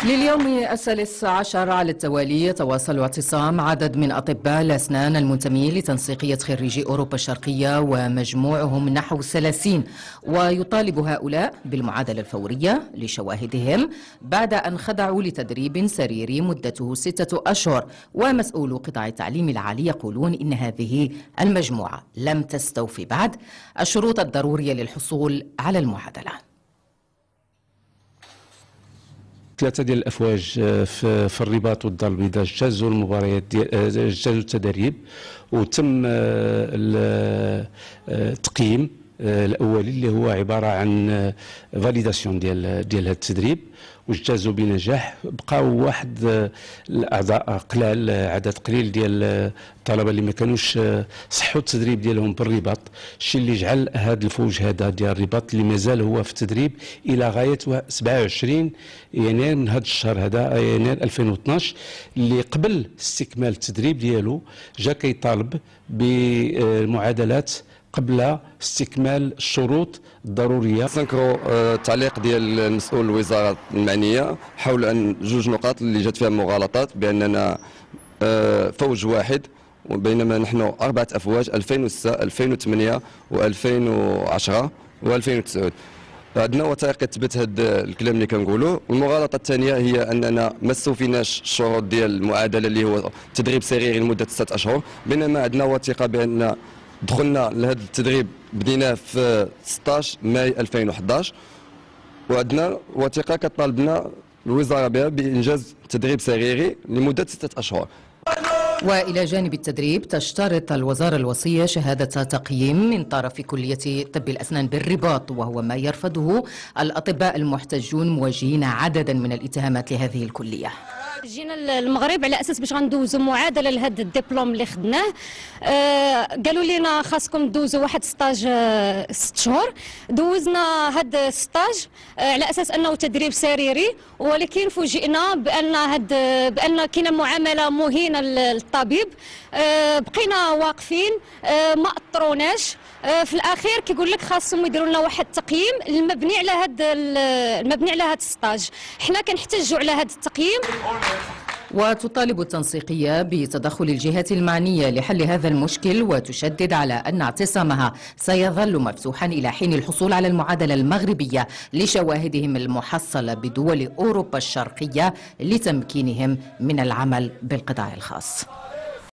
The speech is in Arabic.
لليوم الثالث عشر على التوالي يتواصل اعتصام عدد من أطباء الأسنان المنتمين لتنسيقية خريجي أوروبا الشرقية ومجموعهم نحو 30، ويطالب هؤلاء بالمعادلة الفورية لشواهدهم بعد أن خضعوا لتدريب سريري مدته 6 أشهر. ومسؤولو قطاع التعليم العالي يقولون إن هذه المجموعة لم تستوفي بعد الشروط الضرورية للحصول على المعادلة. 3 ديال الافواج في الرباط والدار البيضاء اجتازوا المباريات اجتازوا التدريب، وتم التقييم الاولي اللي هو عباره عن فاليداسيون ديال هذا التدريب، واجتازوا بنجاح. بقاو واحد الاعضاء قلال، عدد قليل ديال الطلبه اللي ما كانوش صحوا التدريب ديالهم بالرباط، الشيء اللي جعل هذا الفوج هذا ديال الرباط اللي مازال هو في التدريب الى غايه 27 يناير من هذا الشهر هذا، يناير 2012، اللي قبل استكمال التدريب ديالو جا كيطالب بالمعادلات قبل استكمال الشروط الضروريه. نذكروا التعليق ديال المسؤول الوزاره المعنيه حول ان 2 نقاط اللي جات فيها مغالطات، باننا فوج واحد بينما نحن 4 افواج 2006 2008 و2010 و2009. عندنا وثائق كتثبت هذا الكلام اللي كنقولوا. المغالطه الثانيه هي اننا ما استوفيناش الشروط ديال المعادله اللي هو تدريب سريري لمده 6 اشهر، بينما عندنا وثيقه بان دخلنا لهذا التدريب بديناه في 16 ماي 2011، وعندنا وثيقه كطالبنا الوزاره بها بانجاز تدريب سريري لمده 6 اشهر. وإلى جانب التدريب تشترط الوزارة الوصية شهادة تقييم من طرف كلية طب الأسنان بالرباط، وهو ما يرفضه الأطباء المحتجون موجهين عددا من الاتهامات لهذه الكلية. جينا المغرب على اساس باش غندوزو معادله لهذا الدبلوم اللي خدناه. قالوا لنا خاصكم دوزوا واحد ستاج 6 شهور. دوزنا هذا الستاج على اساس انه تدريب سريري، ولكن فوجئنا بان كاينه معامله مهينه للطبيب. بقينا واقفين ما اطروناش. في الاخير كيقول لك خاصهم يديروا لنا واحد التقييم المبني على هذا الستاج. حنا كنحتجوا على هذا التقييم. وتطالب التنسيقية بتدخل الجهات المعنية لحل هذا المشكل، وتشدد على أن اعتصامها سيظل مفتوحا إلى حين الحصول على المعادلة المغربية لشواهدهم المحصلة بدول أوروبا الشرقية لتمكينهم من العمل بالقطاع الخاص.